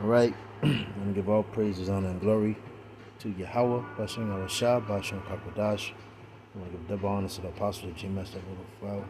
All right, I'm gonna give all praises, honor, and glory to Yahweh, Bashing our Shah, Bashing Kakwadash. I'm gonna give double honor to the apostle of GMS that will well.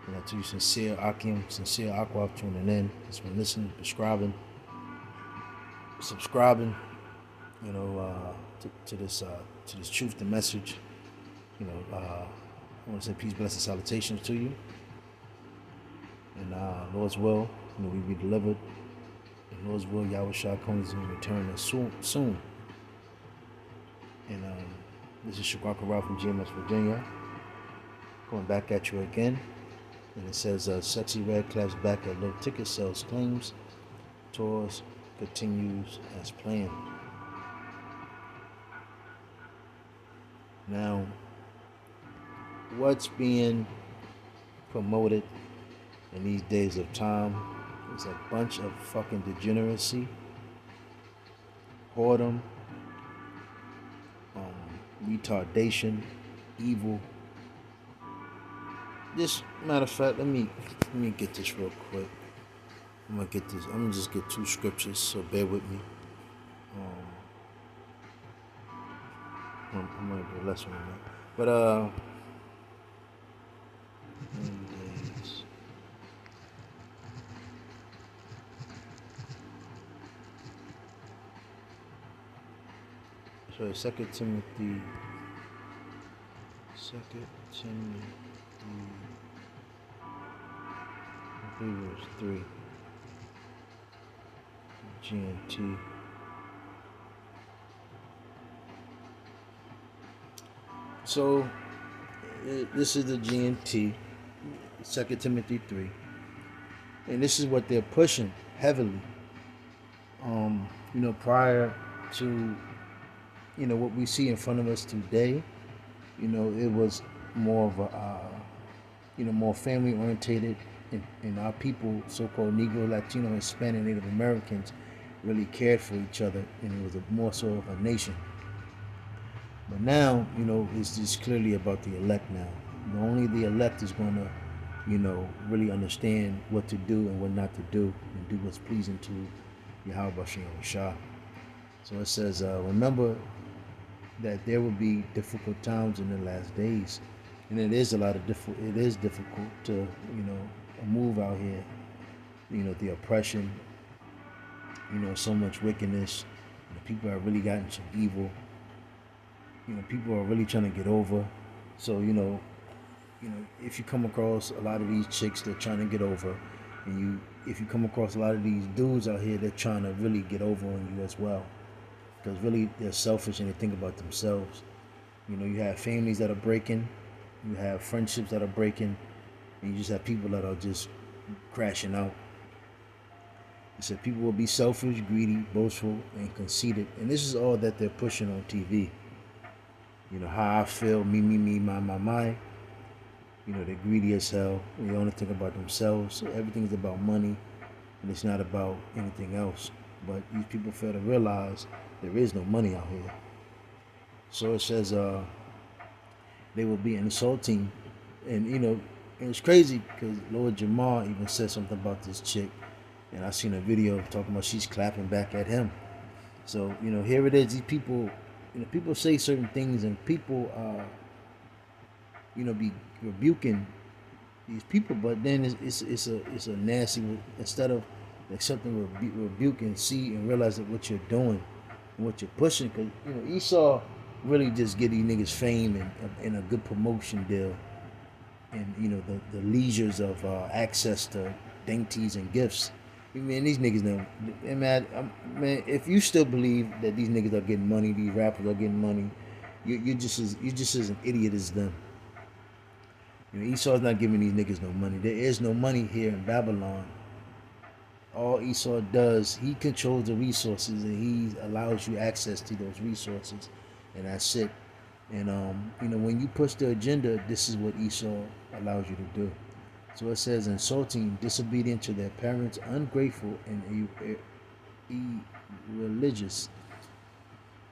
And to you, sincere Akim, sincere Aqua, tuning in, that's been listening, subscribing, to this truth, the message. I want to say peace, blessings, salutations to you. And Lord's will, we be delivered. And Lord's will, Yahweh Shah comes in return soon. And this is Shagwaka Rao from GMS, Virginia. Going back at you again. And it says, Sexy Red claps back at low ticket sales claims. Tours continues as planned. Now, what's being promoted in these days of time is a bunch of fucking degeneracy, whoredom, retardation, evil. This matter of fact, let me get this real quick. I'm gonna just get two scriptures, so bear with me. I'm gonna do less one, but sorry, Second Timothy, I believe it was 3, GNT. So this is the GNT, 2 Timothy 3, and this is what they're pushing heavily. Prior to what we see in front of us today, it was more of a more family orientated, and our people, so-called Negro, Latino, Hispanic, Native Americans, really cared for each other, and it was more so of a nation. But now, it's just clearly about the elect now. Only the elect is going to, really understand what to do and what not to do, and do what's pleasing to Yahweh Bashing Shah. So it says, remember that there will be difficult times in the last days, and it is difficult to move out here. The oppression, so much wickedness. People have really gotten some evil. People are really trying to get over. So if you come across a lot of these chicks that are trying to get over, and if you come across a lot of these dudes out here that are trying to really get over on you as well, because really they're selfish and they think about themselves. You have families that are breaking, you have friendships that are breaking, and you just have people that are just crashing out. It said people will be selfish, greedy, boastful, and conceited, and this is all that they're pushing on TV. How I feel, me, my. They're greedy as hell. They only think about themselves. So everything's about money, and it's not about anything else. But these people fail to realize there is no money out here. So it says they will be insulting, and and it's crazy because Lord Jamar even said something about this chick, and I seen a video talking about she's clapping back at him. So here it is. These people, people say certain things, and people be rebuking these people, but then it's a nasty, instead of accepting rebuke and see and realize that what you're doing and what you're pushing, because Esau really just get these niggas fame and a good promotion deal, and the leisures of access to dainties and gifts. Man, these niggas know. Man, if you still believe that these niggas are getting money, these rappers are getting money, you're just as an idiot as them. Esau's not giving these niggas no money. There is no money here in Babylon. All Esau does, he controls the resources, and he allows you access to those resources, and that's it. And when you push the agenda, this is what Esau allows you to do. So it says, insulting, disobedient to their parents, ungrateful, and irreligious.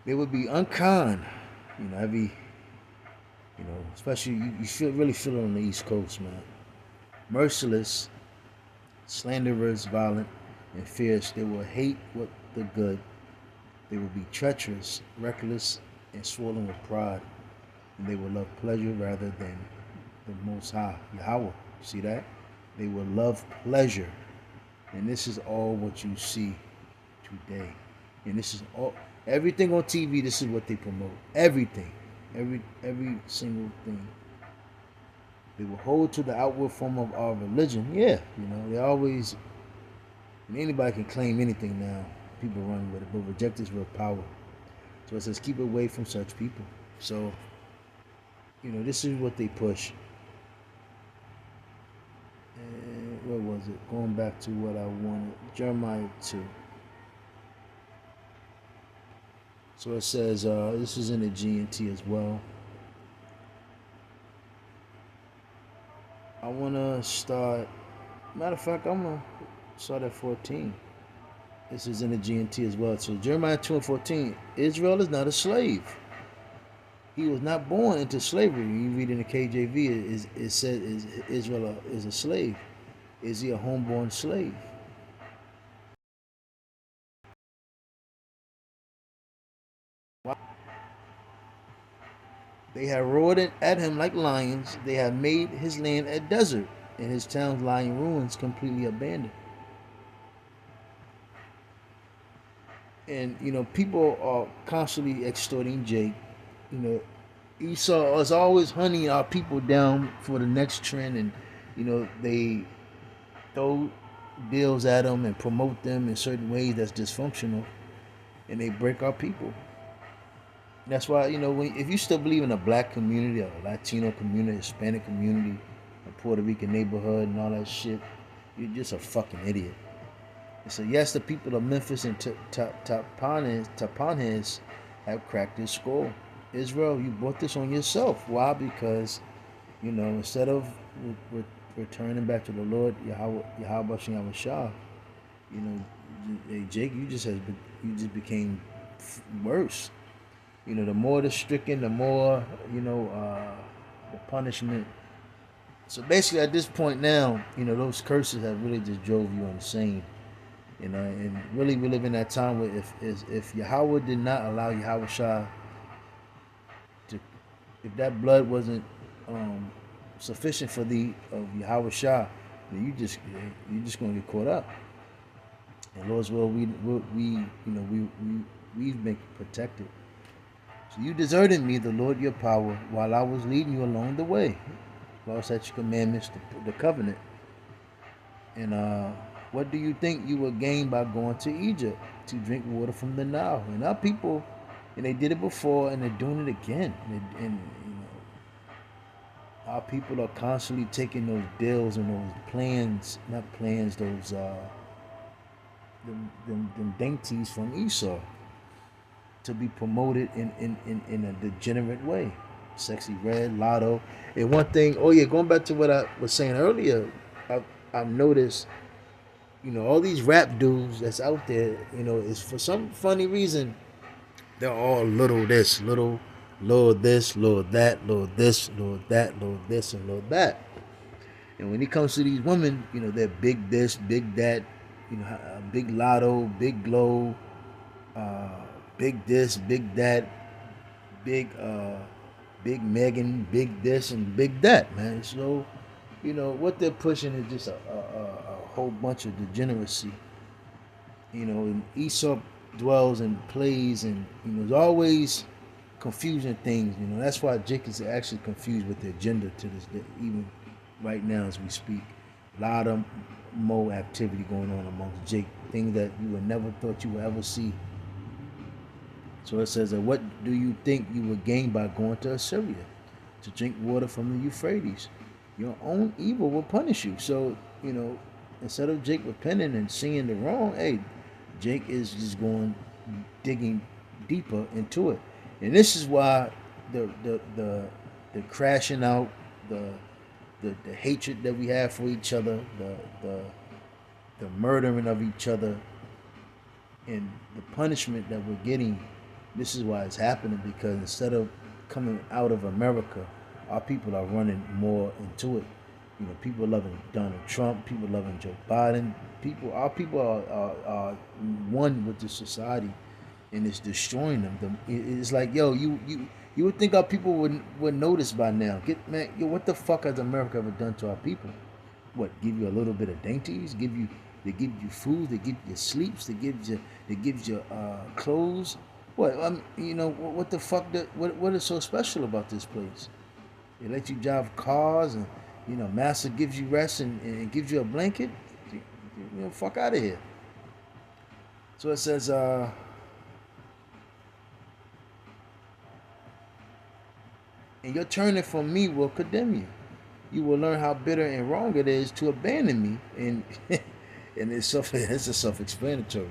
They would be unkind. Especially you really feel it on the East Coast, man. Merciless, slanderers, violent, and fierce. They will hate what the good. They will be treacherous, reckless, and swollen with pride. And they will love pleasure rather than the Most High, Yahweh. See that? They will love pleasure. And this is all what you see today. And this is all, everything on TV, this is what they promote. Everything. Every single thing. They will hold to the outward form of our religion. Yeah, they always, and anybody can claim anything now. People run with it, but reject this real power. So it says, keep away from such people. So, this is what they push. And where was it? Going back to what I wanted. Jeremiah 2. So it says, this is in the GNT as well. I want to start, matter of fact, I'm going to start at 14. This is in the GNT as well. So Jeremiah 2 and 14, Israel is not a slave. He was not born into slavery. You read in the KJV, it said Israel is a slave. Is he a homeborn slave? They have roared at him like lions. They have made his land a desert, and his towns lie in ruins, completely abandoned. And people are constantly extorting Jake. Esau is always hunting our people down for the next trend, and they throw deals at them and promote them in certain ways that's dysfunctional, and they break our people. That's why if you still believe in a black community, a Latino community, a Hispanic community, a Puerto Rican neighborhood, and all that shit, you're just a fucking idiot. And so yes, the people of Memphis and Tapanhes have cracked this skull. Israel, you brought this on yourself. Why? Because instead of returning back to the Lord Yahweh Shem Shah, Jake, you just became worse. The more the stricken, the more the punishment. So basically, at this point now, those curses have really just drove you insane. And really we live in that time where if Yahweh did not allow Yahweh Shah to, if that blood wasn't sufficient for the of Yahweh Shah, then you're just gonna get caught up. And Lord's will, we've been protected. So you deserted me, the Lord your power, while I was leading you along the way. Lost at your commandments, the covenant. And what do you think you will gain by going to Egypt to drink water from the Nile? And our people, and they did it before, and they're doing it again. And our people are constantly taking those deals and those plans, not plans, those them dainties from Esau to be promoted in a degenerate way. Sexy Red, Lotto. And one thing, going back to what I was saying earlier, I've noticed, all these rap dudes that's out there, is for some funny reason, they're all little this, little this, little that, little this, little that, little this, and little that. And when it comes to these women, they're big this, big that, big Lotto, big Glow, big this, big that, big Megan, big this, and big that, man. So, what they're pushing is just a whole bunch of degeneracy. And Esau dwells and plays, and there's always confusing things. That's why Jake is actually confused with the agenda to this day, even right now as we speak. A lot of more activity going on amongst Jake, things that you would never thought you would ever see. So it says, what do you think you would gain by going to Assyria to drink water from the Euphrates? Your own evil will punish you. So, instead of Jake repenting and seeing the wrong, hey, Jake is just digging deeper into it. And this is why the crashing out, the hatred that we have for each other, the murdering of each other, and the punishment that we're getting. This is why it's happening, because instead of coming out of America, our people are running more into it. You know, people loving Donald Trump, people loving Joe Biden. Our people are one with the society, and it's destroying them. It's like, yo, you would think our people would notice by now. Get man, yo, what the fuck has America ever done to our people? What, give you a little bit of dainties? They give you food, they give you sleeps, they gives you clothes. What you know what the fuck? What is so special about this place? They let you drive cars, and you know, Master gives you rest and gives you a blanket. You know, fuck out of here. So it says, and your turning from me will condemn you. You will learn how bitter and wrong it is to abandon me, and and it's a self-explanatory.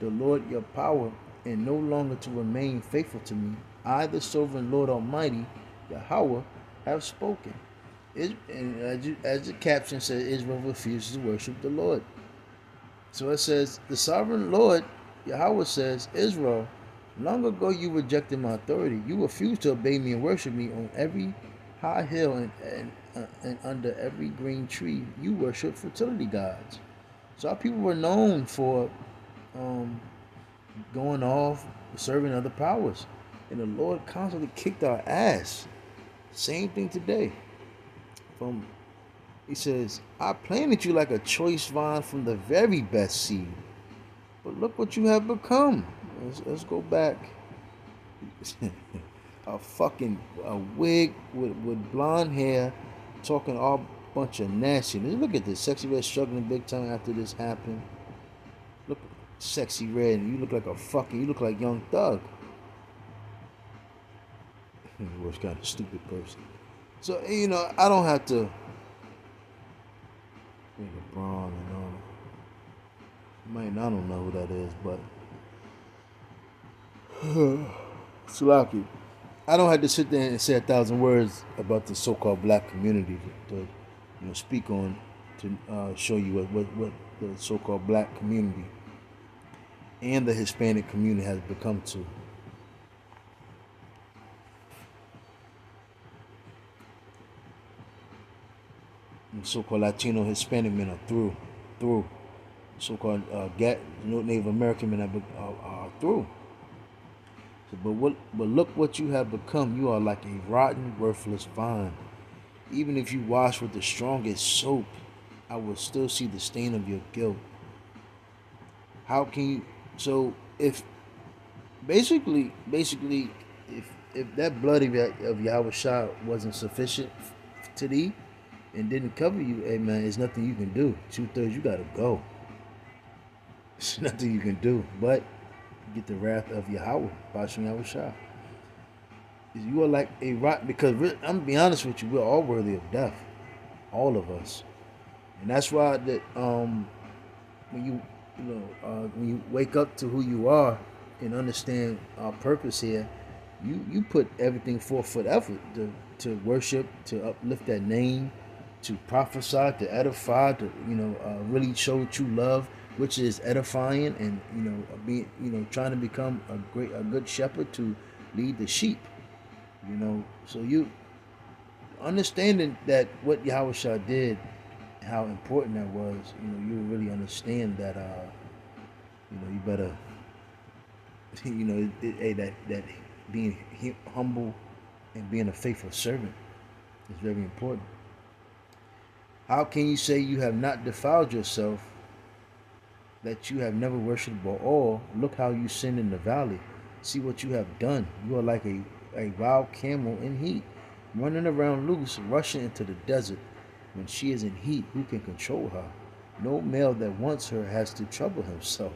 The Lord your power, and no longer to remain faithful to me. I, the sovereign Lord Almighty, Yahweh, have spoken. And as the caption says, Israel refuses to worship the Lord. So it says, the sovereign Lord, Yahweh says, Israel, long ago you rejected my authority. You refused to obey me and worship me on every high hill and under every green tree. You worship fertility gods. So our people were known for um, going off, serving other powers. And the Lord constantly kicked our ass. Same thing today. From He says, I planted you like a choice vine from the very best seed. But look what you have become. Let's go back. A wig with blonde hair, talking all bunch of nastiness. Look at this. Sexy Red struggling big time after this happened. Look, Sexy Red, and you look like you look like Young Thug. He was kind of stupid person. So, you know, I don't have to LeBron and man, I don't know who that is, but Sulaki. I don't have to sit there and say 1,000 words about the so-called black community to speak on to show you what the so-called black community and the Hispanic community has become to. And so-called Latino Hispanic men are through. So-called Native American men are through. So, but look what you have become. You are like a rotten, worthless vine. Even if you wash with the strongest soap, I will still see the stain of your guilt. How can you? So if basically, if that blood of Yahweh Shah wasn't sufficient to thee and didn't cover you, hey man, there's nothing you can do. 2/3, you gotta go. There's nothing you can do but get the wrath of Yahweh, Bashim Yahweh Shah. You are like a rock, because I'm gonna be honest with you, we're all worthy of death, all of us, and that's why that when you wake up to who you are and understand our purpose here, you put everything forth for the effort to worship, to uplift that name, to prophesy, to edify, to really show true love, which is edifying, and being trying to become a good shepherd to lead the sheep. So you understanding that what Yahweh Shah did, how important that was, you really understand that you better that being humble and being a faithful servant is very important. How can you say you have not defiled yourself, that you have never worshipped Baal? Look how you sinned in the valley. See what you have done. You are like a wild camel in heat, running around loose, rushing into the desert. When she is in heat, who can control her? No male that wants her has to trouble himself.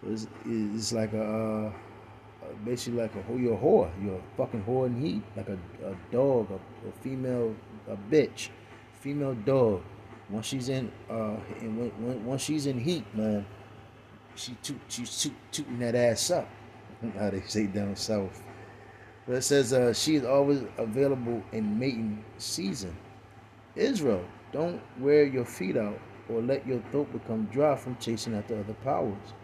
It's like basically like you're a whore. You're a fucking whore in heat, like a dog, a female, a bitch, female dog. Once she's in once she's in heat, man, she's tooting that ass up. How they say down south. But it says she is always available in mating season. Israel, don't wear your feet out or let your throat become dry from chasing after other powers.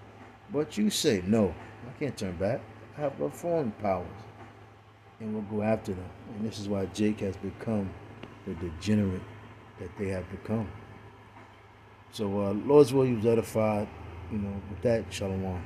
But you say, no, I can't turn back. I have foreign powers, and we'll go after them. And this is why Jake has become the degenerate that they have become. So Lord's will, he was edified. With that, shalom.